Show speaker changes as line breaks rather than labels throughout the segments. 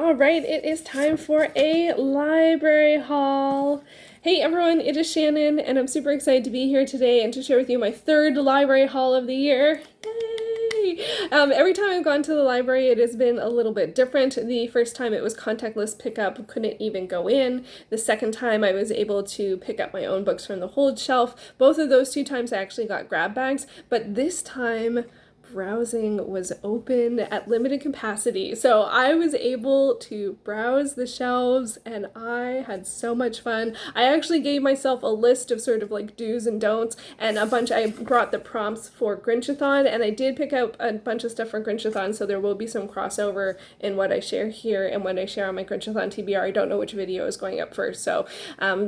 All right, it is time for a library haul. Hey everyone, it is Shannon, and I'm super excited to be here today and to share with you my third library haul of the year. Yay! Every time I've gone to the library, it has been a little bit different. The first time it was contactless pickup, couldn't even go in. The second time I was able to pick up my own books from the hold shelf. Both of those two times I actually got grab bags, but this time browsing was open at limited capacity. So I was able to browse the shelves and I had so much fun. I actually gave myself a list of sort of like do's and don'ts and I brought the prompts for Grinchathon, and I did pick up a bunch of stuff for Grinchathon, so there will be some crossover in what I share here and what I share on my Grinchathon TBR. I don't know which video is going up first, so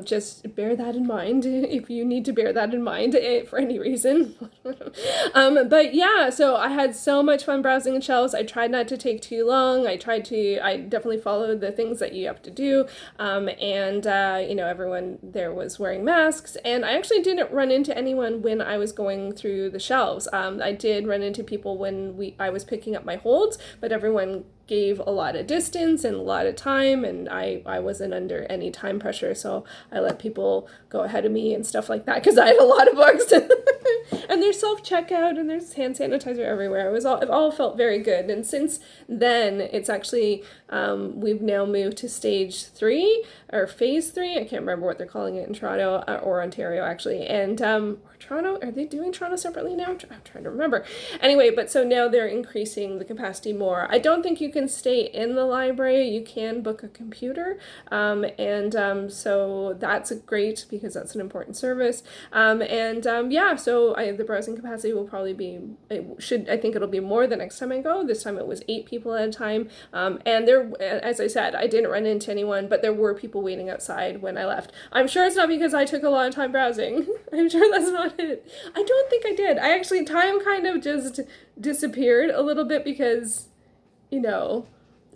just bear that in mind if you need to bear that in mind for any reason. But yeah, so I had so much fun browsing the shelves. I tried not to take too long. I definitely followed the things that you have to do. Everyone there was wearing masks, and I actually didn't run into anyone when I was going through the shelves. I did run into people when I was picking up my holds, but everyone gave a lot of distance and a lot of time, and I wasn't under any time pressure, so I let people go ahead of me and stuff like that because I had a lot of books. And there's self-checkout and there's hand sanitizer everywhere. It all felt very good. And since then, it's actually we've now moved to stage 3 or phase 3. I can't remember what they're calling it in Toronto or Ontario actually. And Toronto, are they doing Toronto separately now? I'm trying to remember. Anyway, but so now they're increasing the capacity more. I don't think you can stay in the library. You can book a computer. So that's great because that's an important service. So the browsing capacity will probably be, I think it'll be more the next time I go. This time it was 8 people at a time. And there, as I said, I didn't run into anyone, but there were people waiting outside when I left. I'm sure it's not because I took a lot of time browsing. I'm sure that's not it. I don't think I did. Time kind of just disappeared a little bit because,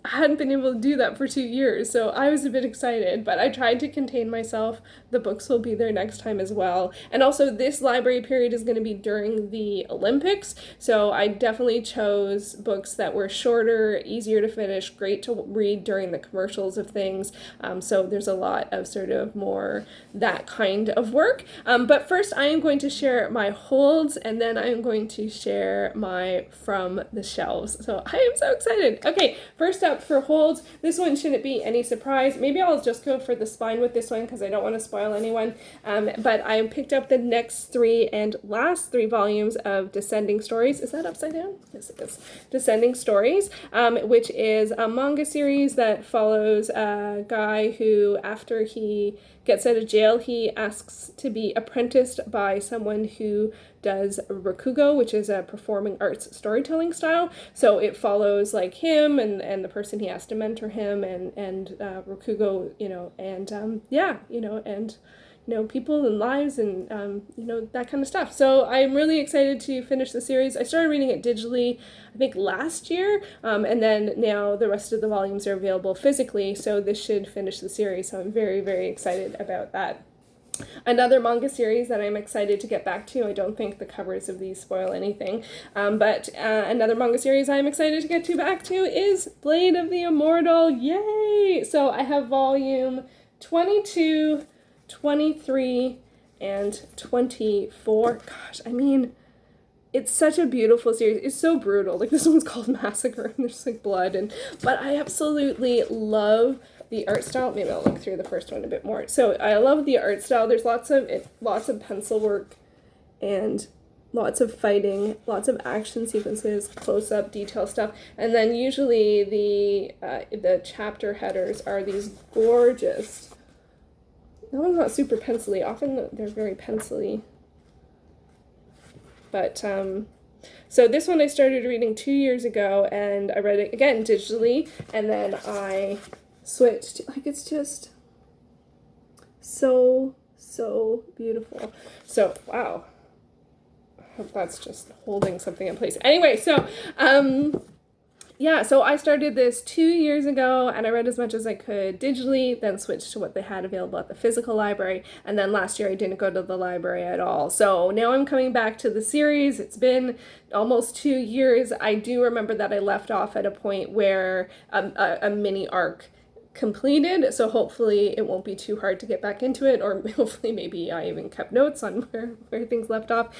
I hadn't been able to do that for 2 years, so I was a bit excited, but I tried to contain myself. The books will be there next time as well. And also, this library period is going to be during the Olympics, so I definitely chose books that were shorter, easier to finish, great to read during the commercials of things. So there's a lot of sort of more that kind of work. But first, I am going to share my holds, and then I'm going to share my from the shelves. So I am so excited. Okay, first up, for holds, this one shouldn't be any surprise. Maybe I'll just go for the spine with this one because I don't want to spoil anyone. But I picked up the next 3 and last 3 volumes of Descending Stories. Is that upside down? Yes, it is. Descending Stories, which is a manga series that follows a guy who, after he gets out of jail, he asks to be apprenticed by someone who does Rakugo, which is a performing arts storytelling style. So it follows like him and the person he has to mentor him and Rakugo, people and lives and that kind of stuff. So I'm really excited to finish the series. I started reading it digitally, I think last year, and then now the rest of the volumes are available physically, so this should finish the series. So I'm very, very excited about that. Another manga series that I'm excited to get back to, I don't think the covers of these spoil anything, but another manga series I'm excited to get back to is Blade of the Immortal. Yay! So I have volume 22, 23, and 24. Gosh, it's such a beautiful series. It's so brutal. Like, this one's called Massacre, and there's like blood, but I absolutely love the art style. Maybe I'll look through the first one a bit more. So I love the art style. There's lots of pencil work and lots of fighting, lots of action sequences, close-up detail stuff, and then usually the chapter headers are these gorgeous. That one's not super pencil-y. Often they're very pencil-y. But so this one I started reading 2 years ago, and I read it again digitally, and then I switched. Like, it's just so beautiful. So wow, I hope that's just holding something in place. Anyway, so Yeah, so I started this 2 years ago and I read as much as I could digitally, then switched to what they had available at the physical library. And then last year I didn't go to the library at all. So now I'm coming back to the series. It's been almost 2 years. I do remember that I left off at a point where a mini arc completed, so hopefully it won't be too hard to get back into it, or hopefully maybe I even kept notes on where things left off.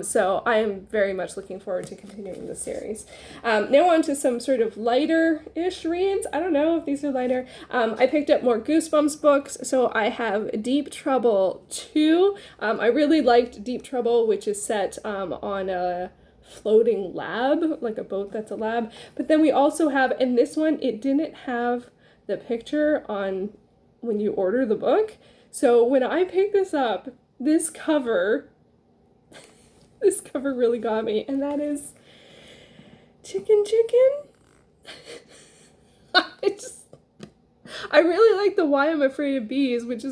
So I am very much looking forward to continuing the series. Now on to some sort of lighter-ish reads. I don't know if these are lighter. I picked up more Goosebumps books, so I have Deep Trouble 2. I really liked Deep Trouble, which is set on a floating lab, like a boat that's a lab. But then we also have, in this one, it didn't have the picture on when you order the book. So when I picked this up, this cover really got me, and that is Chicken. I really like the Why I'm Afraid of Bees, which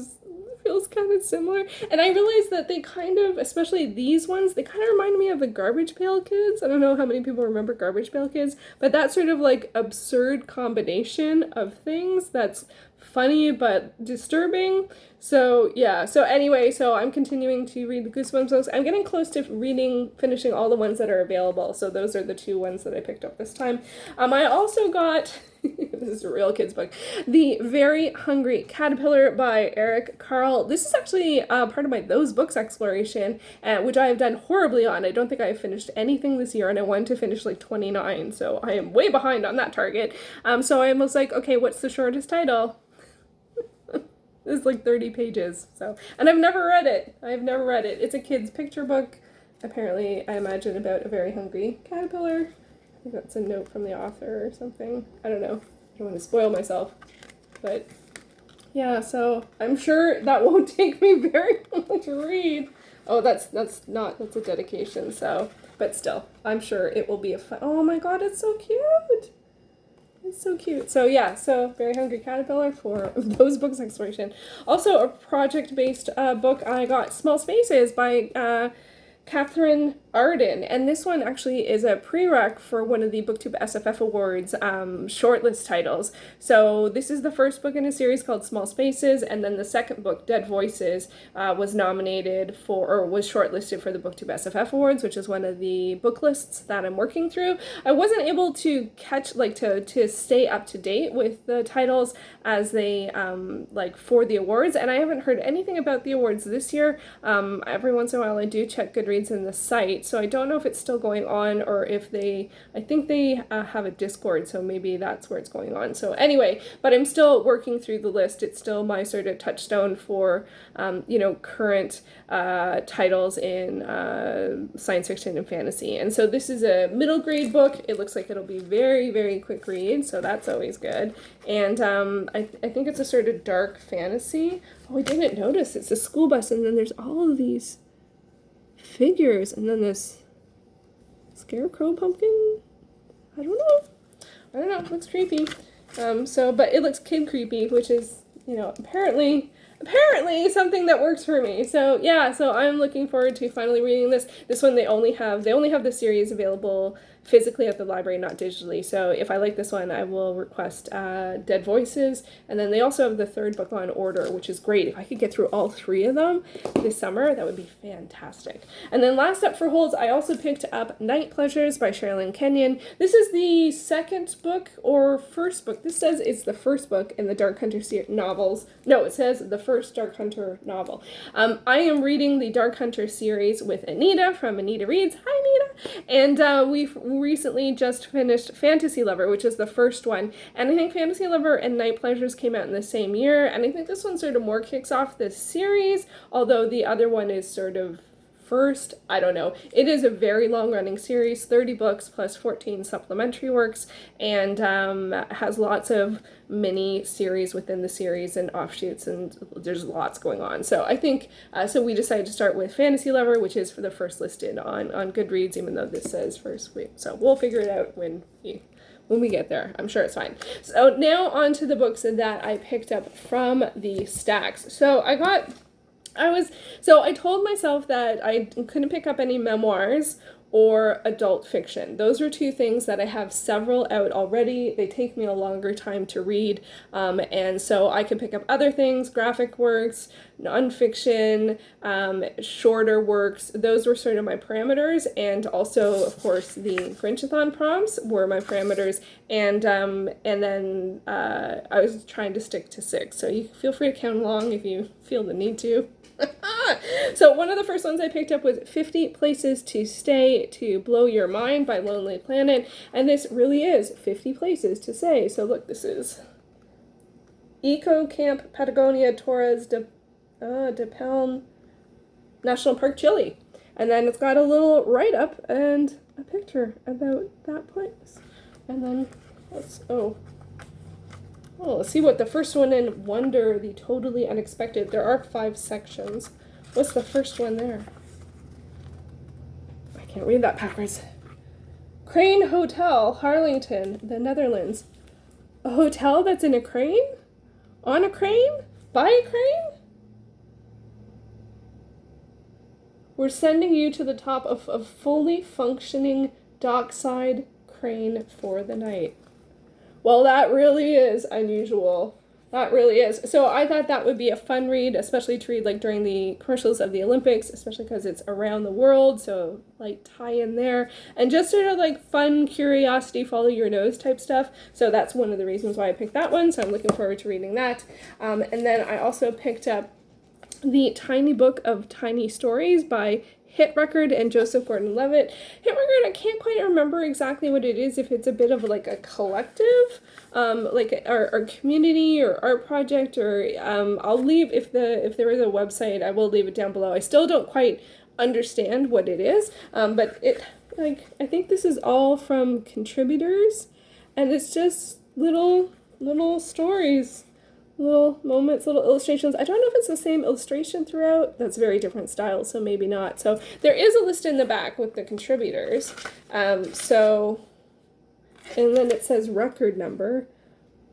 feels kind of similar. And I realized that they kind of, especially these ones, they kind of remind me of the Garbage Pail Kids. I don't know how many people remember Garbage Pail Kids, but that sort of like absurd combination of things that's funny but disturbing. So yeah, so anyway, so I'm continuing to read the Goosebumps books. I'm getting close to finishing all the ones that are available. So those are the 2 ones that I picked up this time. I also got, this is a real kid's book, The Very Hungry Caterpillar by Eric Carle. This is actually part of my Those Books exploration, which I have done horribly on. I don't think I've finished anything this year, and I wanted to finish like 29, so I am way behind on that target. So I was like, okay, what's the shortest title? It's like 30 pages, so, and I've never read it. It's a kid's picture book, apparently, I imagine, about a very hungry caterpillar. I think that's a note from the author or something. I don't know. I don't want to spoil myself, but yeah, so I'm sure that won't take me very long to read. Oh, that's a dedication, so, but still, I'm sure it will be a fun, oh my god, it's so cute! It's so cute. So yeah, so Very Hungry Caterpillar for Those Books exploration. Also a project-based book, I got Small Spaces by Catherine Arden, and this one actually is a prereq for one of the BookTube SFF Awards shortlist titles. So this is the first book in a series called Small Spaces, and then the second book, Dead Voices, was nominated for, or was shortlisted for the BookTube SFF Awards, which is one of the book lists that I'm working through. I wasn't able to catch, like, to stay up to date with the titles as they, like, for the awards, and I haven't heard anything about the awards this year. Every once in a while I do check Goodreads in the site, so I don't know if it's still going on or if I think they have a Discord, so maybe that's where it's going on. So anyway, but I'm still working through the list. It's still my sort of touchstone for, current titles in science fiction and fantasy. And so this is a middle grade book. It looks like it'll be very, very quick read, so that's always good. And I think it's a sort of dark fantasy. Oh, I didn't notice. It's a school bus, and then there's all of these figures, and then this scarecrow pumpkin. I don't know. It looks creepy. But it looks kid creepy, which is, apparently something that works for me. So yeah, so I'm looking forward to finally reading this. This one they only have the series available physically at the library, not digitally. So if I like this one, I will request Dead Voices. And then they also have the third book on order, which is great. If I could get through all 3 of them this summer, that would be fantastic. And then last up for holds, I also picked up Night Pleasures by Sherilyn Kenyon. This is the second book or first book. This says it's the first book in the Dark Hunter novels. No, it says the first Dark Hunter novel. I am reading the Dark Hunter series with Anita from Anita Reads. Hi, Anita! And we've recently just finished Fantasy Lover, which is the first one. And I think Fantasy Lover and Night Pleasures came out in the same year. And I think this one sort of more kicks off this series, although the other one is sort of first. I don't know. It is a very long-running series, 30 books plus 14 supplementary works, and has lots of mini series within the series and offshoots, and there's lots going on. So I think, so we decided to start with Fantasy Lover, which is for the first listed on Goodreads, even though this says first week. So we'll figure it out when we get there. I'm sure it's fine. So now on to the books that I picked up from the stacks. So I told myself that I couldn't pick up any memoirs or adult fiction. Those are two things that I have several out already. They take me a longer time to read, and so I can pick up other things, graphic works, nonfiction, shorter works. Those were sort of my parameters, and also, of course, the Grinchathon prompts were my parameters, and then I was trying to stick to 6. So you feel free to count along if you feel the need to. So one of the first ones I picked up was 50 Places to Stay to Blow Your Mind by Lonely Planet, and this really is 50 places to stay. So look, this is Eco Camp Patagonia Torres de Palm National Park, Chile. And then it's got a little write-up and a picture about that place. And then let's see what the first one in Wonder, the Totally Unexpected. There are 5 sections. What's the first one there? I can't read that backwards. Crane Hotel, Harlington, the Netherlands. A hotel that's in a crane? On a crane? By a crane? We're sending you to the top of a fully functioning dockside crane for the night. Well, that really is unusual. That really is. So I thought that would be a fun read, especially to read like during the commercials of the Olympics, especially because it's around the world, so like tie in there. And just sort of like fun curiosity, follow your nose type stuff. So that's one of the reasons why I picked that one, so I'm looking forward to reading that. And then I also picked up The Tiny Book of Tiny Stories by Hit Record and Joseph Gordon-Levitt. Hit Record, I can't quite remember exactly what it is, if it's a bit of like a collective, like our community or art project, or I'll leave, if there is a website, I will leave it down below. I still don't quite understand what it is, but it, like, I think this is all from contributors, and it's just little stories, little moments, little illustrations. I don't know if it's the same illustration throughout. That's very different styles, so maybe not. So there is a list in the back with the contributors. And then it says record number.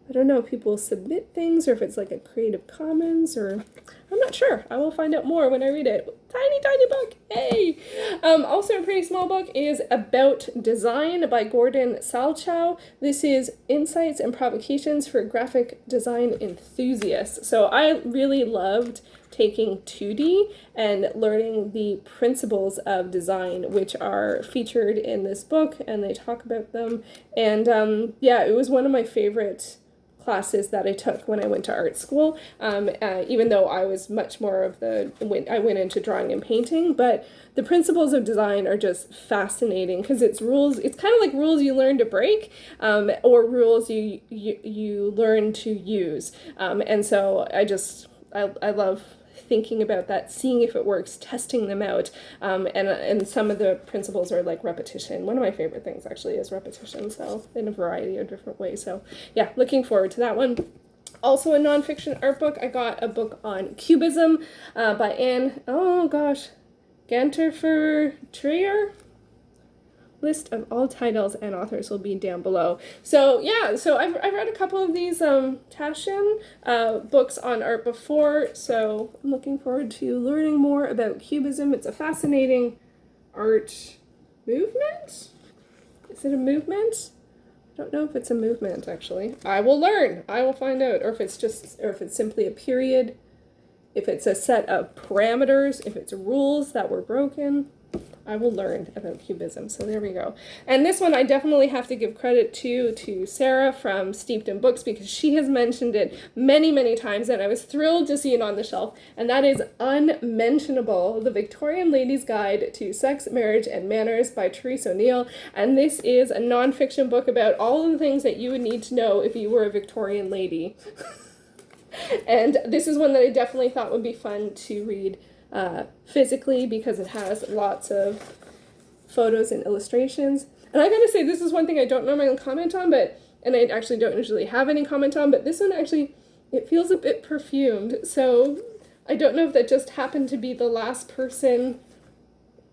I don't know if people submit things or if it's like a Creative Commons, or I'm not sure. I will find out more when I read it. Tiny book, hey! Also a pretty small book is About Design by Gordon Salchow. This is Insights and Provocations for Graphic Design Enthusiasts. So I really loved taking 2D and learning the principles of design, which are featured in this book, and they talk about them. And yeah, it was one of my favorite classes that I took when I went to art school, even though I was much more of I went into drawing and painting, but the principles of design are just fascinating because it's rules, it's kind of like rules you learn to break, or rules you learn to use, and so I love thinking about that, seeing if it works, testing them out, and some of the principles are like repetition. One of my favorite things actually is repetition, so in a variety of different ways. So yeah, looking forward to that one. Also a nonfiction art book, I got a book on Cubism by Anne, Ganter Trier. List of all titles and authors will be down below. So yeah, so I've read a couple of these Taschen books on art before, so I'm looking forward to learning more about Cubism. It's a fascinating art movement. Is it a movement? I don't know if it's a movement, actually. I will learn. I will find out, or if it's simply a period, if it's a set of parameters, if it's rules that were broken. I will learn about Cubism. So there we go. And this one I definitely have to give credit to Sarah from Steeped in Books, because she has mentioned it many, many times, and I was thrilled to see it on the shelf. And that is Unmentionable, The Victorian Lady's Guide to Sex, Marriage, and Manners by Therese O'Neill. And this is a nonfiction book about all of the things that you would need to know if you were a Victorian lady. And this is one that I definitely thought would be fun to read physically, because it has lots of photos and illustrations. And I gotta say, this is one thing I don't normally comment on, and I actually don't usually have any comment on, but this one actually, it feels a bit perfumed. So I don't know if that just happened to be the last person,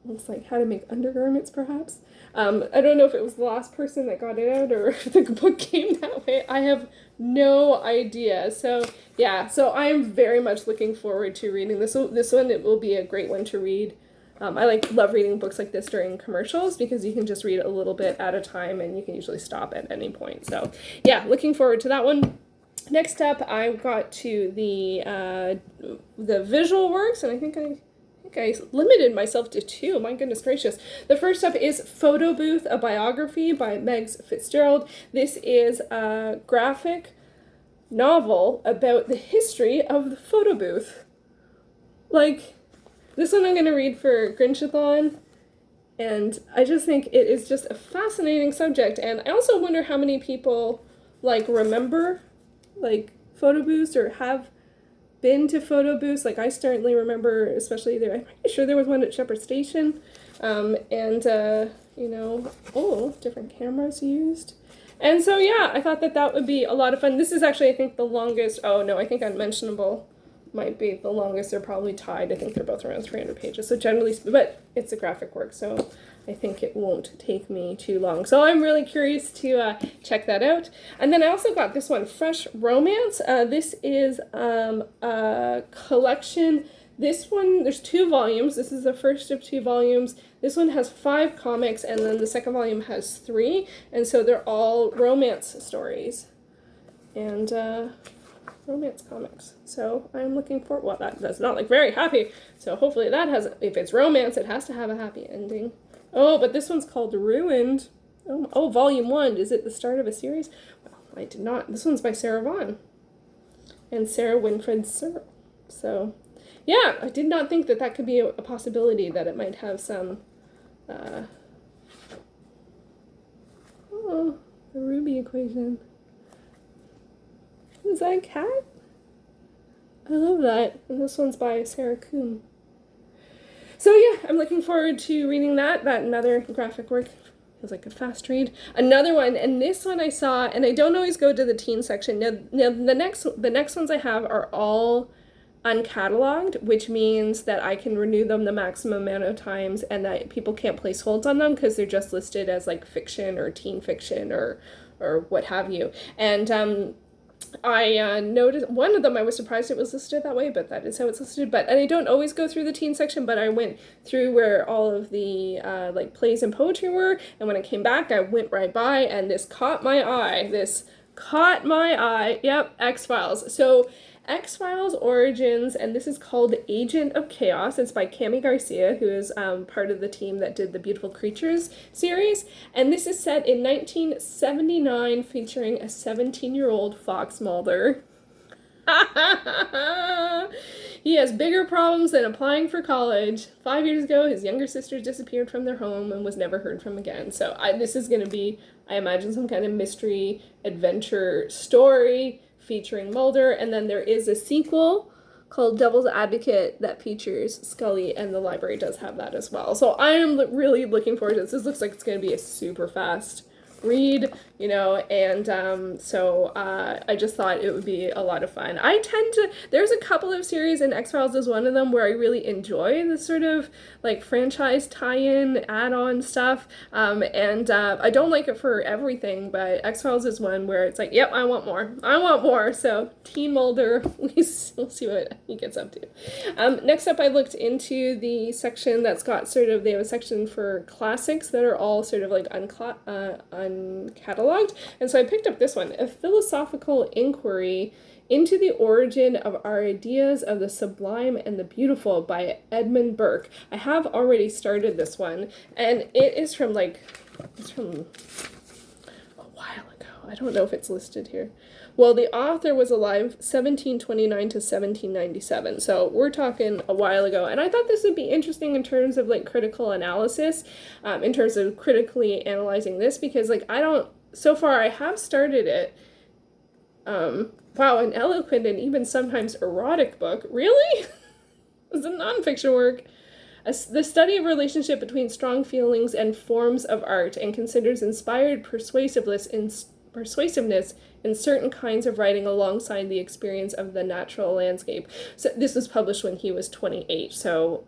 looks like How to Make Undergarments perhaps. I don't know if it was the last person that got it out, or if the book came that way. I have no idea. So yeah, so I'm very much looking forward to reading this one. It will be a great one to read I love reading books like this during commercials because you can just read a little bit at a time and you can usually stop at any point. So yeah, looking forward to that one. Next up, I got to the visual works, and I think I limited myself to 2. My goodness gracious. The first up is Photo Booth, a biography by Megs Fitzgerald. This is a graphic novel about the history of the photo booth. Like, this one I'm going to read for Grinchathon, and I just think it is just a fascinating subject, and I also wonder how many people, like, remember, like, photo booths or have been to photo booths. Like, I certainly remember, especially there, I'm pretty sure there was one at Shepherd Station, you know, different cameras used. And so, yeah, I thought that would be a lot of fun. This is actually, I think, the longest. Oh, no, I think Unmentionable might be the longest. They're probably tied. I think they're both around 300 pages. So generally, but it's a graphic work, so I think it won't take me too long. So I'm really curious to check that out. And then I also got this one, Fresh Romance. This is a collection. This one, there's 2 volumes. This is the first of 2 volumes. This one has 5 comics, and then the second volume has 3. And so they're all romance stories. And romance comics. So I'm looking for, well, that's not like very happy. So hopefully that has, if it's romance, it has to have a happy ending. Oh, but this one's called Ruined. Oh, volume 1. Is it the start of a series? Well, I did not. This one's by Sarah Vaughan and Sarah Winfred Searle. So yeah, I did not think that could be a possibility, that it might have some, the Ruby equation. Is that a cat? I love that. And this one's by Sarah Kuhn. So yeah, I'm looking forward to reading that. Another graphic work. Feels like a fast read. Another one, and this one I saw, and I don't always go to the teen section. Now the next ones I have are all uncatalogued, which means that I can renew them the maximum amount of times and that people can't place holds on them because they're just listed as like fiction or teen fiction or what have you. And I noticed one of them, I was surprised it was listed that way, but that is how it's listed. And I don't always go through the teen section, but I went through where all of the like plays and poetry were, and when I came back, I went right by, and this caught my eye. Yep, X-Files. So X-Files Origins, and this is called Agent of Chaos. It's by Cami Garcia, who is part of the team that did the Beautiful Creatures series. And this is set in 1979, featuring a 17-year-old Fox Mulder. He has bigger problems than applying for college. 5 years ago, his younger sister disappeared from their home and was never heard from again. So this is going to be, I imagine, some kind of mystery adventure story featuring Mulder, and then there is a sequel called Devil's Advocate that features Scully, and the library does have that as well. So I am really looking forward to this. This looks like it's going to be a super fast read, you know, and so I just thought it would be a lot of fun. There's a couple of series, and X-Files is one of them, where I really enjoy the sort of like franchise tie-in, add-on stuff, and I don't like it for everything, but X-Files is one where it's like, yep, I want more. So Teen Mulder, we'll see what he gets up to. Next up, I looked into the section that's got they have a section for classics that are all sort of like uncatalogued, and so I picked up this one, A Philosophical Inquiry into the Origin of Our Ideas of the Sublime and the Beautiful by Edmund Burke. I have already started this one, and it's from a while ago. I don't know if it's listed here. Well, the author was alive 1729 to 1797, so we're talking a while ago, and I thought this would be interesting in terms of like critical analysis, in terms of critically analyzing this, because like so far I have started it. Wow, an eloquent and even sometimes erotic book. Really? It's a nonfiction work. The study of relationship between strong feelings and forms of art, and considers inspired persuasiveness in certain kinds of writing alongside the experience of the natural landscape. So this was published when he was 28, so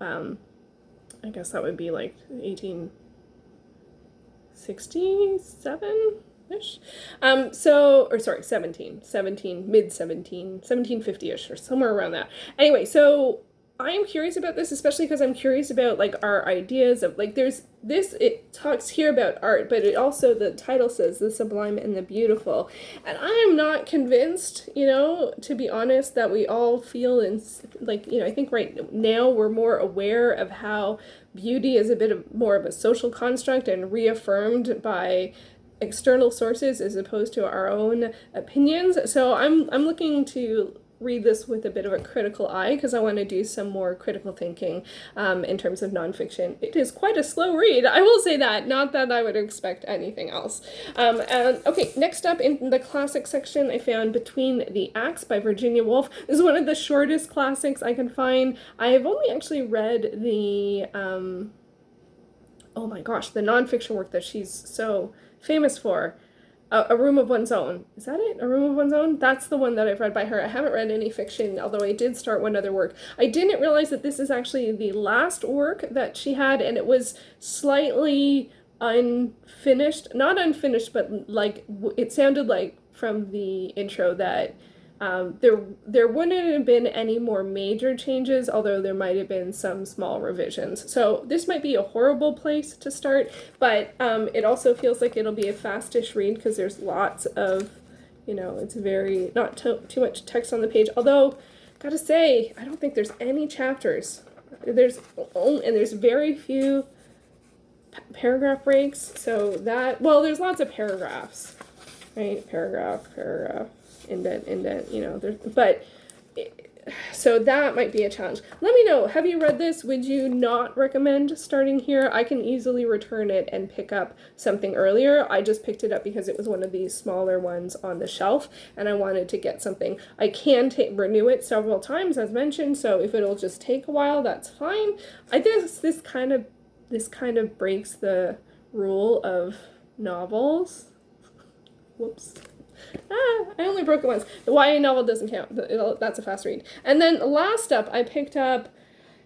I guess that would be like 1867-ish. 1750-ish, or somewhere around that. Anyway, so I'm curious about this, especially because I'm curious about like our ideas of like there's this, it talks here about art, but it also, the title says the sublime and the beautiful. And I am not convinced, to be honest, that we all feel in like, I think right now we're more aware of how beauty is a bit of more of a social construct and reaffirmed by external sources as opposed to our own opinions. So I'm looking to read this with a bit of a critical eye because I want to do some more critical thinking in terms of nonfiction. It is quite a slow read, I will say that. Not that I would expect anything else. And okay, next up in the classic section, I found Between the Acts by Virginia Woolf. This is one of the shortest classics I can find. I have only actually read the oh my gosh, the nonfiction work that she's so famous for. A Room of One's Own. Is that it? A Room of One's Own? That's the one that I've read by her. I haven't read any fiction, although I did start one other work. I didn't realize that this is actually the last work that she had, and it was slightly unfinished. Not unfinished, but like, it sounded like from the intro that there wouldn't have been any more major changes, although there might have been some small revisions. So this might be a horrible place to start, but it also feels like it'll be a fastish read because there's lots of, it's very, not too much text on the page. Although, gotta say, I don't think there's any chapters. And there's very few paragraph breaks. So that, well, there's lots of paragraphs, right? Paragraph. Indent, but so that might be a challenge. Let me know, have you read this? Would you not recommend starting here? I can easily return it and pick up something earlier. I just picked it up because it was one of these smaller ones on the shelf and I wanted to get something. I can renew it several times as mentioned, so if it'll just take a while, that's fine. I guess this kind of breaks the rule of novels. Whoops. I only broke it once. The YA novel doesn't count. That's a fast read. And then last up, I picked up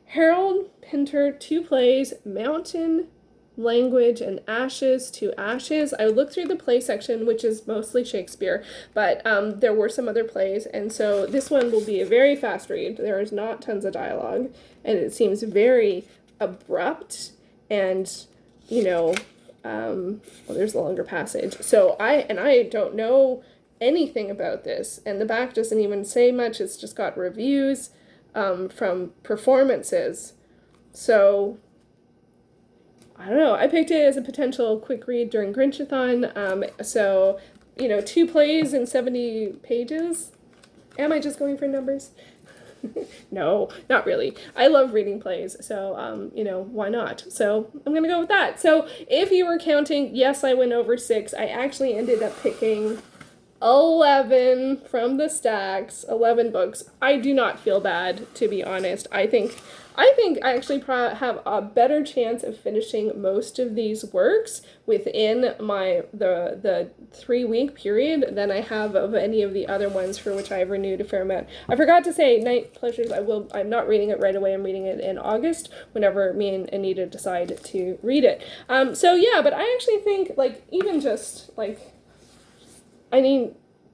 Harold Pinter, 2 plays, Mountain, Language, and Ashes to Ashes. I looked through the play section, which is mostly Shakespeare, but there were some other plays, and so this one will be a very fast read. There is not tons of dialogue, and it seems very abrupt, and, well, there's a longer passage. So I don't know anything about this, and the back doesn't even say much. It's just got reviews from performances. So I don't know. I picked it as a potential quick read during Grinchathon. So 2 plays and 70 pages. Am I just going for numbers? No, not really. I love reading plays, so, why not? So I'm going to go with that. So if you were counting, yes, I went over 6. I actually ended up picking 11 from the stacks, 11 books. I do not feel bad, to be honest. I think I actually have a better chance of finishing most of these works within the 3-week period than I have of any of the other ones for which I've renewed a fair amount. I forgot to say, Night Pleasures, I'm not reading it right away. I'm reading it in August, whenever me and Anita decide to read it. So yeah, but I actually think, even just,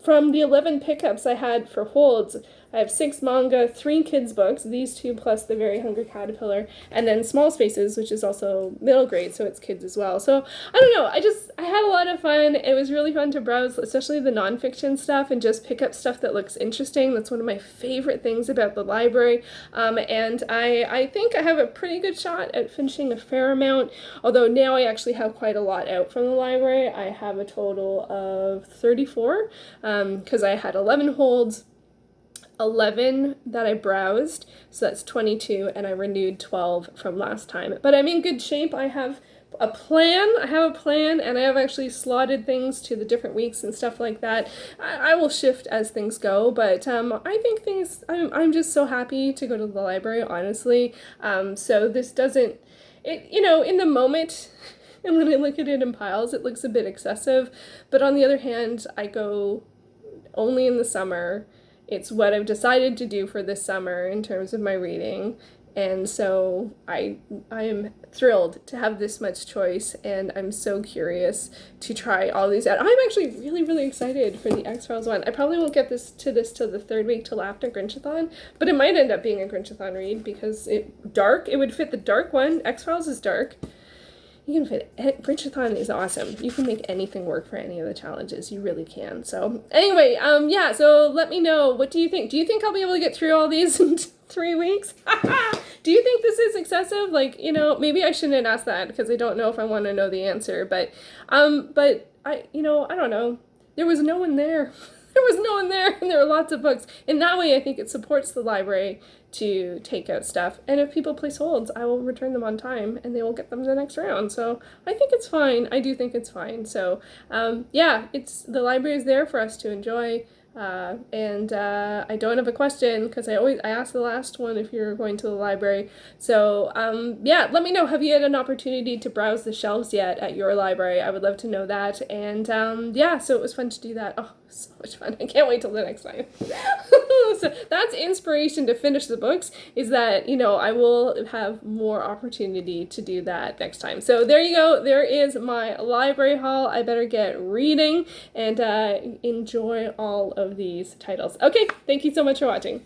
from the 11 pickups I had for holds, I have 6 manga, 3 kids books, these 2 plus The Very Hungry Caterpillar, and then Small Spaces, which is also middle grade, so it's kids as well. So, I don't know, I had a lot of fun. It was really fun to browse, especially the nonfiction stuff, and just pick up stuff that looks interesting. That's one of my favorite things about the library, and I think I have a pretty good shot at finishing a fair amount, although now I actually have quite a lot out from the library. I have a total of 34, because I had 11 holds, 11 that I browsed, so that's 22, and I renewed 12 from last time. But I'm in good shape. I have a plan, and I have actually slotted things to the different weeks and stuff like that. I will shift as things go, but I think I'm just so happy to go to the library, honestly. So this doesn't, in the moment, and when I look at it in piles, it looks a bit excessive, but on the other hand, I go only in the summer. It's what I've decided to do for this summer in terms of my reading, And so I am thrilled to have this much choice, and I'm so curious to try all these out. I'm actually really, really excited for the X-Files one. I probably won't get this till the third week till after Grinchathon, but it might end up being a Grinchathon read because it would fit the dark one. X-Files is dark. You can fit it. Grinchathon is awesome. You can make anything work for any of the challenges. You really can. So anyway, yeah, so let me know. What do you think? Do you think I'll be able to get through all these in 3 weeks? Do you think this is excessive? Like, you know, maybe I shouldn't ask that because I don't know if I want to know the answer, but I, you know, I don't know. There was no one there. There was no one there, and there are lots of books. In that way, I think it supports the library to take out stuff. And if people place holds, I will return them on time, and they will get them the next round. So I think it's fine. I do think it's fine. So yeah, the library is there for us to enjoy. And I don't have a question because I ask the last one if you're going to the library. So yeah, let me know. Have you had an opportunity to browse the shelves yet at your library? I would love to know that. And yeah, so it was fun to do that. Oh, so much fun. I can't wait till the next time. So that's inspiration to finish the books, is that, you know, I will have more opportunity to do that next time. So there you go. There is my library haul. I better get reading and enjoy all of these titles. Okay, thank you so much for watching.